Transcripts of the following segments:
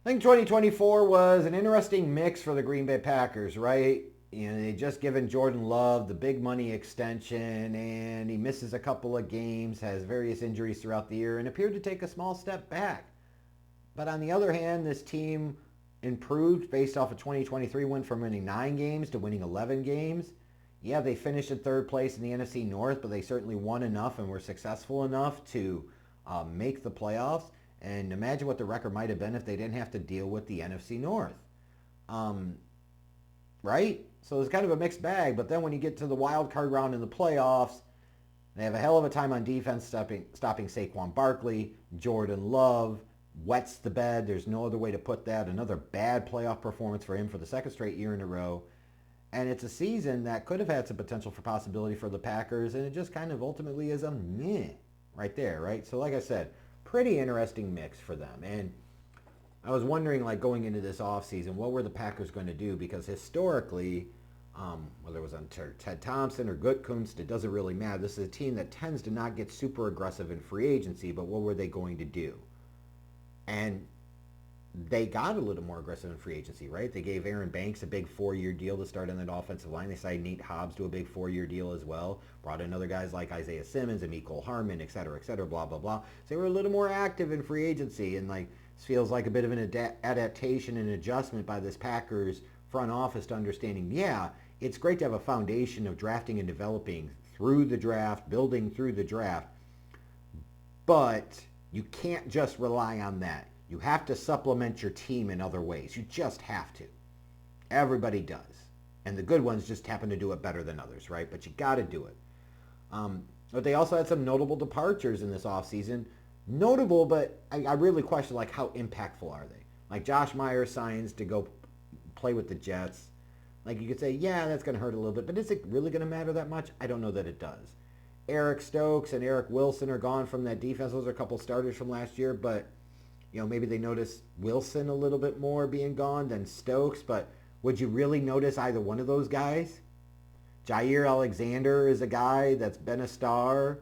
think 2024 was an interesting mix for the Green Bay Packers, right? They just given Jordan Love the big money extension, and he misses a couple of games, has various injuries throughout the year, and appeared to take a small step back. But on the other hand, this team improved based off of 2023, went from winning 9 games to winning 11 games. Yeah, they finished in third place in the NFC North, but they certainly won enough and were successful enough to make the playoffs. And imagine what the record might have been if they didn't have to deal with the NFC North. Um, right? So it's kind of a mixed bag. But then when you get to the wild card round in the playoffs, they have a hell of a time on defense stopping Saquon Barkley. Jordan Love wets the bed. There's no other way to put that. Another bad playoff performance for him for the second straight year in a row. And it's a season that could have had some potential for possibility for the Packers, and it just kind of ultimately is a meh right there, right? So like I said, pretty interesting mix for them. And I was wondering, like, going into this offseason, what were the Packers going to do? Because historically, whether it was on Ted Thompson or Gutkunst, it doesn't really matter. This is a team that tends to not get super aggressive in free agency, but what were they going to do? And they got a little more aggressive in free agency, right? They gave Aaron Banks a big 4-year deal to start on that offensive line. They signed Nate Hobbs to a big 4-year deal as well. Brought in other guys like Isaiah Simmons and Mecole Hardman, et cetera, blah, blah, blah. So they were a little more active in free agency, and like this feels like a bit of an adaptation and adjustment by this Packers front office to understanding, yeah, it's great to have a foundation of drafting and developing through the draft, building through the draft, but you can't just rely on that. You have to supplement your team in other ways. You just have to. Everybody does. And the good ones just happen to do it better than others, right? But you got to do it. But they also had some notable departures in this offseason. Notable, but I really question, like, how impactful are they? Like, Josh Myers signs to go play with the Jets. Like, you could say, yeah, that's going to hurt a little bit. But is it really going to matter that much? I don't know that it does. Eric Stokes and Eric Wilson are gone from that defense. Those are a couple starters from last year, but maybe they notice Wilson a little bit more being gone than Stokes, but would you really notice either one of those guys? Jair Alexander is a guy that's been a star,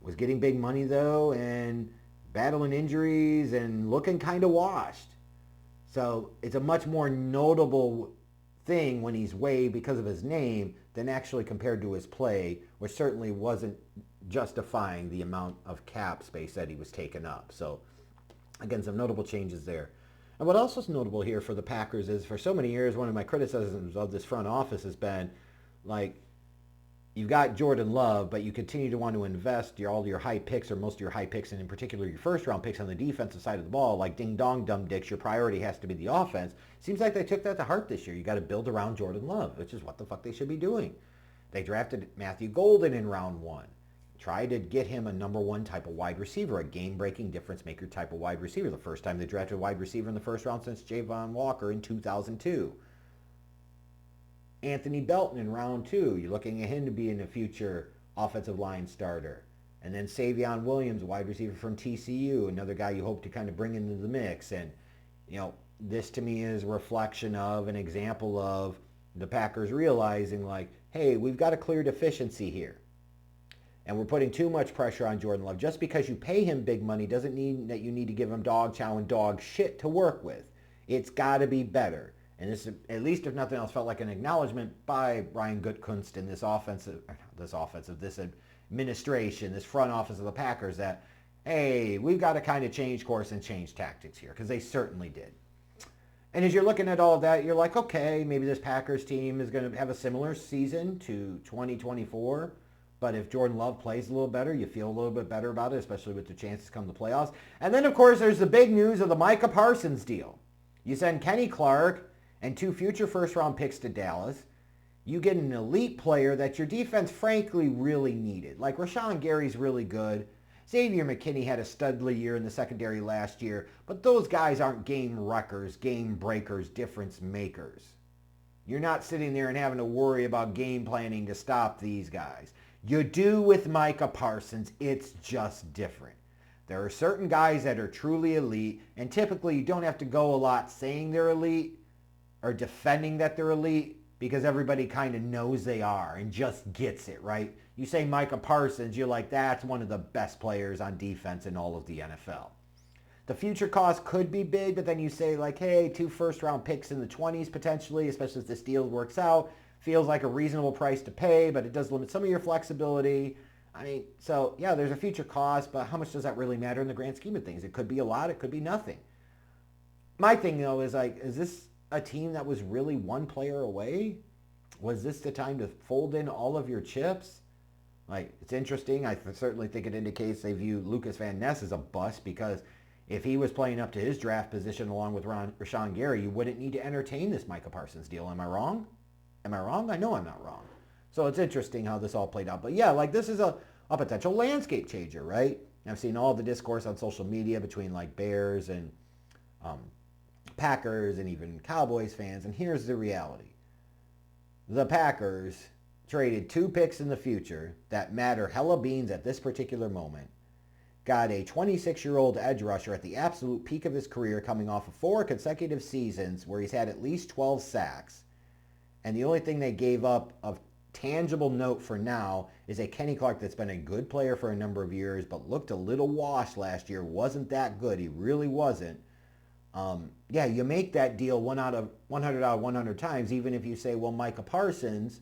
was getting big money though, and battling injuries and looking kind of washed. So it's a much more notable thing when he's waived because of his name than actually compared to his play, which certainly wasn't justifying the amount of cap space that he was taking up. So again, some notable changes there. And what else is notable here for the Packers is for so many years, one of my criticisms of this front office has been, like, you've got Jordan Love, but you continue to want to invest all your high picks, or most of your high picks, and in particular your first round picks on the defensive side of the ball, like ding dong dumb dicks, your priority has to be the offense. Seems like they took that to heart this year. You got to build around Jordan Love, which is what the fuck they should be doing. They drafted Matthew Golden in round 1. Try to get him a number 1 type of wide receiver, a game-breaking difference maker type of wide receiver. The first time they drafted a wide receiver in the first round since Javon Walker in 2002. Anthony Belton in round 2. You're looking at him to be in a future offensive line starter. And then Savion Williams, wide receiver from TCU, another guy you hope to kind of bring into the mix. And, this to me is a reflection of, an example of the Packers realizing, like, hey, we've got a clear deficiency here. And we're putting too much pressure on Jordan Love. Just because you pay him big money doesn't mean that you need to give him dog chow and dog shit to work with. It's got to be better. And this, at least if nothing else, felt like an acknowledgement by Brian Gutekunst in this administration, this front office of the Packers, that, hey, we've got to kind of change course and change tactics here, because they certainly did. And as you're looking at all of that, you're like, okay, maybe this Packers team is going to have a similar season to 2024. But if Jordan Love plays a little better, you feel a little bit better about it, especially with the chances come to the playoffs. And then, of course, there's the big news of the Micah Parsons deal. You send Kenny Clark and 2 future first-round picks to Dallas. You get an elite player that your defense, frankly, really needed. Like, Rashawn Gary's really good. Xavier McKinney had a studly year in the secondary last year. But those guys aren't game wreckers, game breakers, difference makers. You're not sitting there and having to worry about game planning to stop these guys. You do with Micah Parsons. It's just different. There are certain guys that are truly elite, and typically you don't have to go a lot saying they're elite or defending that they're elite, because everybody kind of knows they are and just gets it, right? You say Micah Parsons, you're like, that's one of the best players on defense in all of the NFL. The future cost could be big, but then you say like, hey, 2 first-round picks in the 20s potentially, especially if this deal works out, feels like a reasonable price to pay, but it does limit some of your flexibility. I mean, so yeah, there's a future cost, but how much does that really matter in the grand scheme of things? It could be a lot, it could be nothing. My thing though is like, is this a team that was really one player away? Was this the time to fold in all of your chips? Like, it's interesting. I certainly think it indicates they view Lucas Van Ness as a bust because if he was playing up to his draft position along with Rashawn Gary, you wouldn't need to entertain this Micah Parsons deal. Am I wrong? Am I wrong? I know I'm not wrong. So it's interesting how this all played out. But yeah, like this is a potential landscape changer, right? I've seen all the discourse on social media between like Bears and um, Packers and even Cowboys fans. And here's the reality. The Packers traded 2 picks in the future that matter hella beans at this particular moment. Got a 26-year-old edge rusher at the absolute peak of his career coming off of 4 consecutive seasons where he's had at least 12 sacks. And the only thing they gave up of tangible note for now is a Kenny Clark that's been a good player for a number of years but looked a little washed last year. Wasn't that good. He really wasn't. Yeah, you make that deal 100 out of 100 times, even if you say, well, Micah Parsons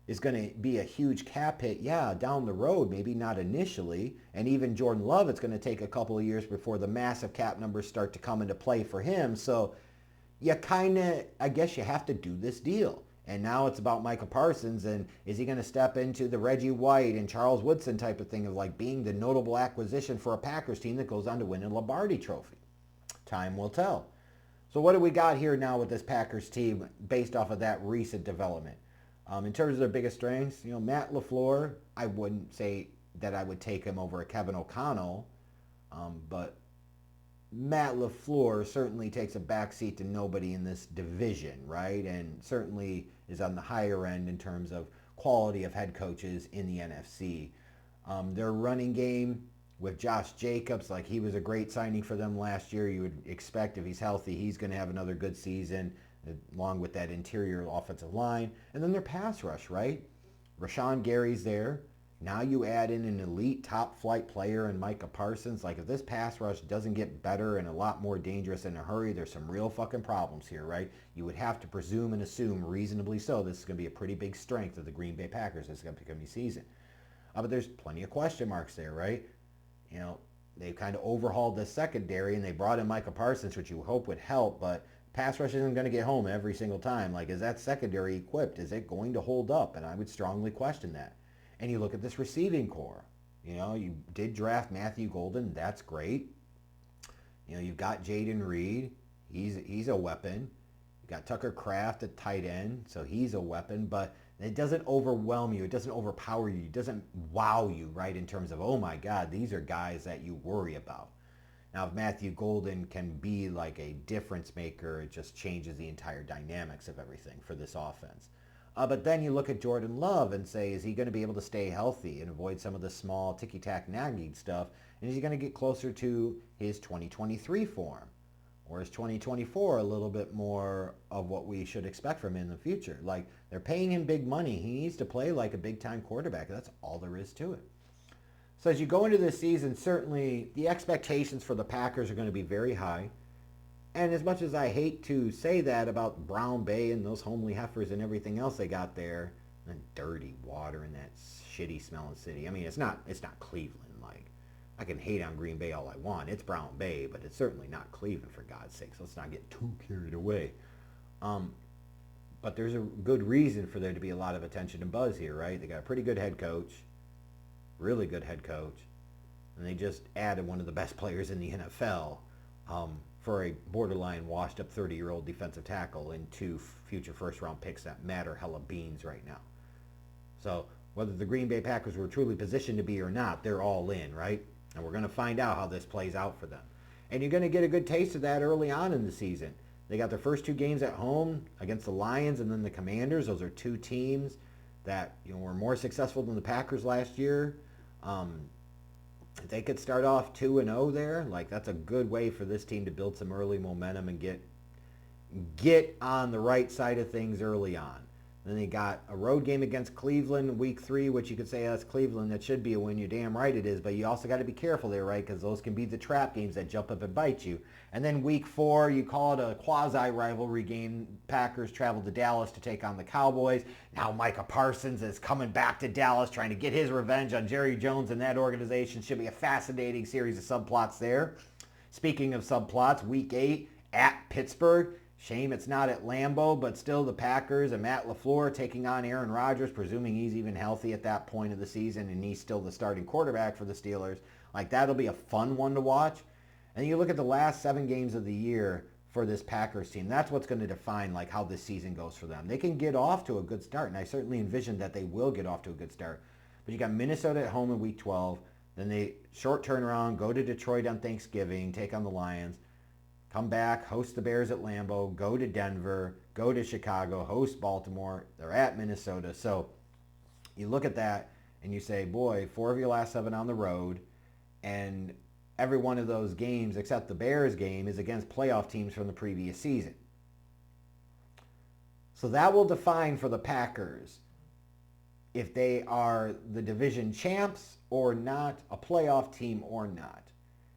is going to be a huge cap hit, yeah, down the road, maybe not initially. And even Jordan Love, it's going to take a couple of years before the massive cap numbers start to come into play for him. So you kind of, I guess you have to do this deal. And now it's about Micah Parsons, and is he going to step into the Reggie White and Charles Woodson type of thing of like being the notable acquisition for a Packers team that goes on to win a Lombardi trophy? Time will tell. So what do we got here now with this Packers team based off of that recent development? In terms of their biggest strengths, Matt LaFleur, I wouldn't say that I would take him over a Kevin O'Connell, but Matt LaFleur certainly takes a backseat to nobody in this division, right? And certainly is on the higher end in terms of quality of head coaches in the NFC. Their running game with Josh Jacobs, like he was a great signing for them last year. You would expect if he's healthy, he's going to have another good season along with that interior offensive line. And then their pass rush, right? Rashawn Gary's there. Now you add in an elite top flight player in Micah Parsons. Like if this pass rush doesn't get better and a lot more dangerous in a hurry, there's some real fucking problems here, right? You would have to presume and assume reasonably so this is going to be a pretty big strength of the Green Bay Packers this upcoming season. But there's plenty of question marks there, right? They've kind of overhauled the secondary and they brought in Micah Parsons, which you hope would help, but pass rush isn't going to get home every single time. Like, is that secondary equipped? Is it going to hold up? And I would strongly question that. And you look at this receiving core. You did draft Matthew Golden. That's great. You've got Jaden Reed. He's a weapon. You got Tucker Kraft at tight end, so he's a weapon. But it doesn't overwhelm you. It doesn't overpower you. It doesn't wow you, right, in terms of, oh, my God, these are guys that you worry about. Now, if Matthew Golden can be like a difference maker, it just changes the entire dynamics of everything for this offense. But then you look at Jordan Love and say, is he going to be able to stay healthy and avoid some of the small ticky-tack nagging stuff? And is he going to get closer to his 2023 form? Or is 2024 a little bit more of what we should expect from him in the future? Like, they're paying him big money. He needs to play like a big-time quarterback. That's all there is to it. So as you go into this season, certainly the expectations for the Packers are going to be very high. And as much as I hate to say that about Brown Bay and those homely heifers and everything else they got there, and dirty water in that shitty smelling city. I mean, it's not Cleveland. Like, I can hate on Green Bay all I want. It's Brown Bay, but it's certainly not Cleveland, for God's sakes. Let's not get too carried away. But there's a good reason for there to be a lot of attention and buzz here, right? They got a pretty good head coach, really good head coach, and they just added one of the best players in the NFL for a borderline washed-up 30-year-old defensive tackle and 2 future first-round picks that matter hella beans right now. So whether the Green Bay Packers were truly positioned to be or not, they're all in, right? And we're going to find out how this plays out for them. And you're going to get a good taste of that early on in the season. They got their first 2 games at home against the Lions and then the Commanders. Those are 2 teams that were more successful than the Packers last year. If they could start off 2-0 there, like that's a good way for this team to build some early momentum and get on the right side of things early on. Then they got a road game against Cleveland week 3, which you could say, that's Cleveland. That should be a win. You're damn right it is. But you also got to be careful there, right? Because those can be the trap games that jump up and bite you. And then week 4, you call it a quasi-rivalry game. Packers travel to Dallas to take on the Cowboys. Now Micah Parsons is coming back to Dallas trying to get his revenge on Jerry Jones and that organization. Should be a fascinating series of subplots there. Speaking of subplots, week 8 at Pittsburgh. Shame it's not at Lambeau, but still the Packers and Matt LaFleur taking on Aaron Rodgers, presuming he's even healthy at that point of the season and he's still the starting quarterback for the Steelers. Like, that'll be a fun one to watch. And you look at the last 7 games of the year for this Packers team. That's what's going to define like how this season goes for them. They can get off to a good start, and I certainly envision that they will get off to a good start. But you got Minnesota at home in week 12. Then they short turnaround, go to Detroit on Thanksgiving, take on the Lions. Come back, host the Bears at Lambeau, go to Denver, go to Chicago, host Baltimore. They're at Minnesota. So you look at that and you say, boy, 4 of your last 7 on the road, and every one of those games except the Bears game is against playoff teams from the previous season. So that will define for the Packers if they are the division champs or not, a playoff team or not.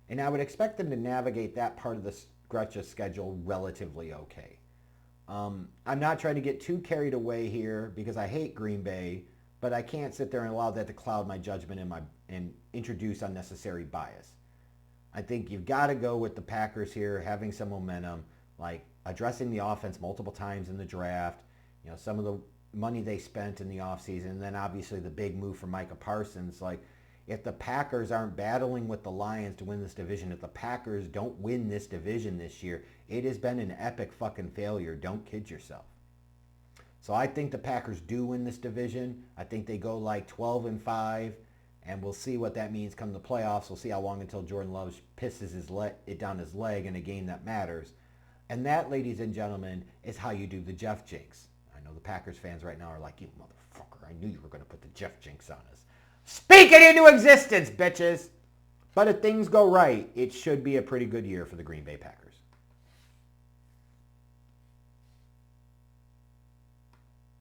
And I would expect them to navigate that part of the Gretsch schedule relatively okay. I'm not trying to get too carried away here because I hate Green Bay, but I can't sit there and allow that to cloud my judgment and introduce unnecessary bias. I think you've got to go with the Packers here, having some momentum, like addressing the offense multiple times in the draft, some of the money they spent in the offseason, and then obviously the big move for Micah Parsons. Like, if the Packers aren't battling with the Lions to win this division, if the Packers don't win this division this year, it has been an epic fucking failure. Don't kid yourself. So I think the Packers do win this division. I think they go like 12-5, and we'll see what that means come the playoffs. We'll see how long until Jordan Love pisses it down his leg in a game that matters. And that, ladies and gentlemen, is how you do the Jeff Jinx. I know the Packers fans right now are like, you motherfucker, I knew you were going to put the Jeff Jinx on us. Speak it into existence, bitches! But if things go right, it should be a pretty good year for the Green Bay Packers.